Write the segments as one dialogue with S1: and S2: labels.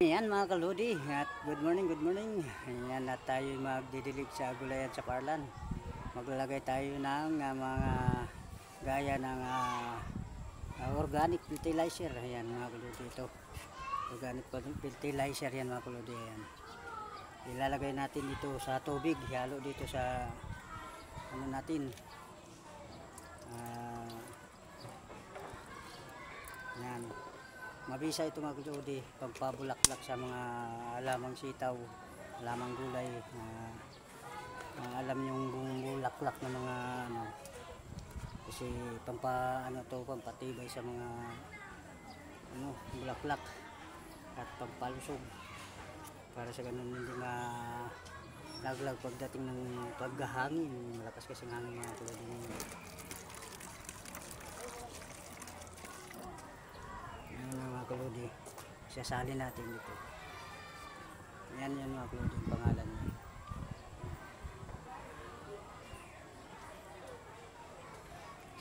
S1: Ayan mga kaludi, at good morning, good morning. Ayan at tayo magdidilig sa gulayan sa Parlan. Maglalagay tayo ng mga gaya ng organic fertilizer. Ayan mga kaludi, ito organic fertilizer yan mga kaludi. Ayan. Ilalagay natin dito sa tubig, halo dito sa ano natin, yan. Mabisa ito mga kaludi, pagpabulaklak sa mga alamang sitaw, alamang gulay, alam yung bumulaklak na mga ano, kasi pampatibay sa mga ano, bulaklak at pampalusog para sa ganun hindi laglag pagdating ng paghahangin. Malakas kasi ng hangin mga kaludi. Mga kaludi, sasali natin dito. Yan mga kaludi, yung pangalan niya.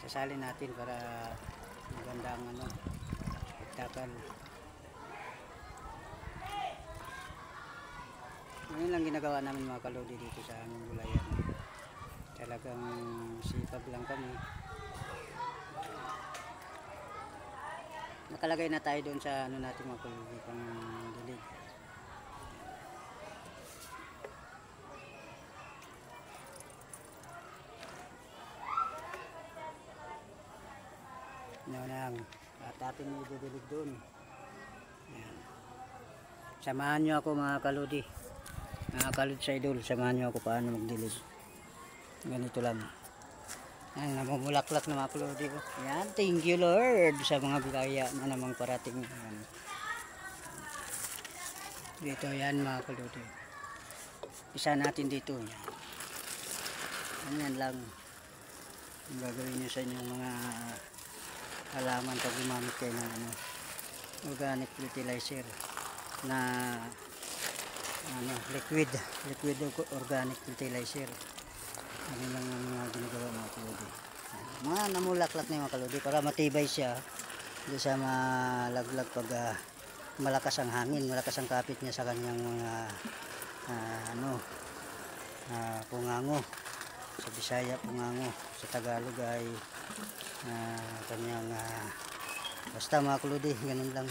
S1: Sasali natin para maganda ang ano, spektakal. Ngayon lang ginagawa namin mga kaludi dito sa aming gulayan. Talagang sipag lang kami. Nakalagay na tayo doon sa ano natin mga kaludi, pang dilig. Yan, at ating ididilig doon. Yan. Samahan nyo ako mga kaludi, mga kalud sa idol, samahan nyo ako paano magdilig. Ganito lang. Yan, namumulaklak na mga kaludi ko. Yan, thank you Lord sa mga bigaya na namang parating. Yan. Dito yan mga kaludi. Isa natin dito. Yan lang ang gagawin nyo sa inyong mga halaman pag gumamit kayo ng ano, organic fertilizer na ano, liquid organic fertilizer. Ano lang ang mga ginagawa mga kaludi. Mga namulaklak na yung mga kaludi para matibay siya, hindi siya malaglag pag malakas ang hangin, malakas ang kapit niya sa kanyang mga pungango. Sa Bisaya pungango, sa Tagalog ay kanyang basta mga kaludi, ganun lang.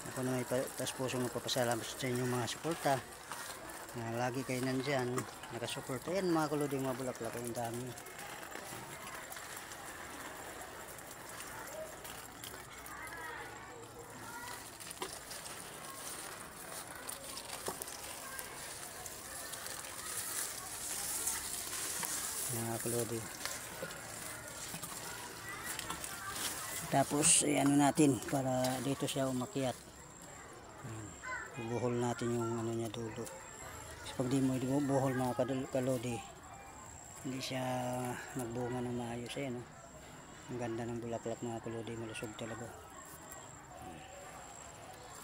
S1: Ako na may taas-pusong magpapasalamat sa inyong mga suporta. Lagi kayo nandyan nakasuporta. Yan mga kaludi, mga bulaklak, ang dami. Mga kaludi, tapos ano natin para dito siya umakyat. Buhol natin yung ano niya dulo. Kasi pag di mo buhol mga kaludi, hindi siya magbunga ng maayos. Ayan, no? Ang ganda ng bulaklak mga kaludi, malusog talaga.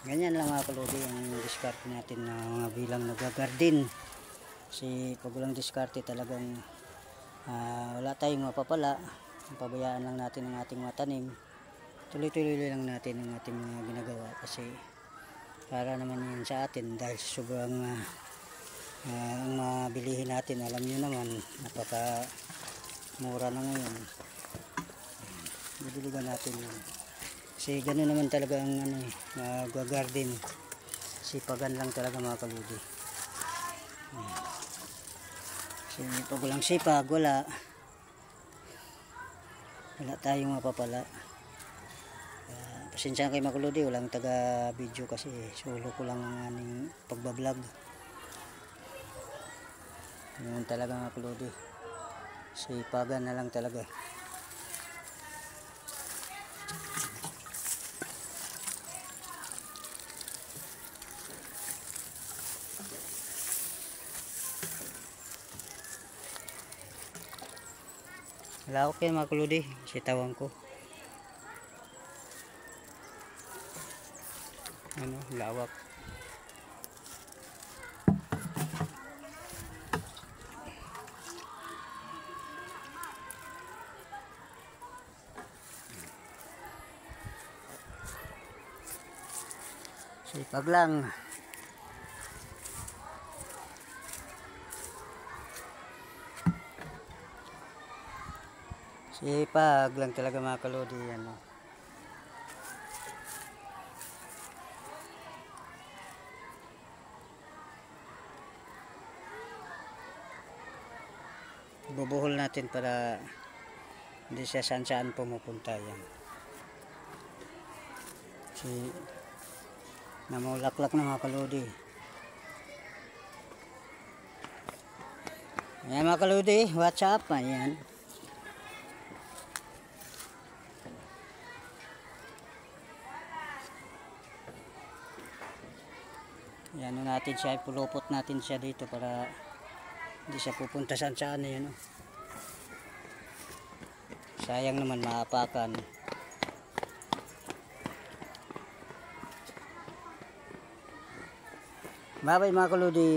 S1: Ganyan lang mga kaludi ang discard natin na mga bilang nag-garden. Kasi pag walang diskarte talagang wala tayong mapapala. Pabayaan lang natin ang ating mga tanim. Tuloy-tuloy lang natin ang ating mga ginagawa kasi para naman yun sa atin dahil sobrang ang mabilihin natin, alam nyo naman, napaka mura na ngayon. Bidiligan natin yun kasi gano'n naman talaga ang ano, mag-garden, sipagan lang talaga mga kaludi. Kasi pag walang sipag, wala tayong mapapala. Pasensya kayo mga kaludi, walang taga video kasi solo ko lang ang aning pagbablog. Yun talaga mga kaludi, sipagan na lang talaga. Lawak yan mga kaludi, sitawan ko. Ano, lawak. Sipag lang. Sipag lang talaga mga kalodi. Ano. Bubuhol natin para hindi siya saan pumupunta yan. Si namulaklak na mga kalodi. Ayan mga kalodi, what's up? Ayan. Ayan natin siya, pulupot natin siya dito para hindi siya pupunta saan yan. Sayang naman maapakan. Bye bye mga kalodi.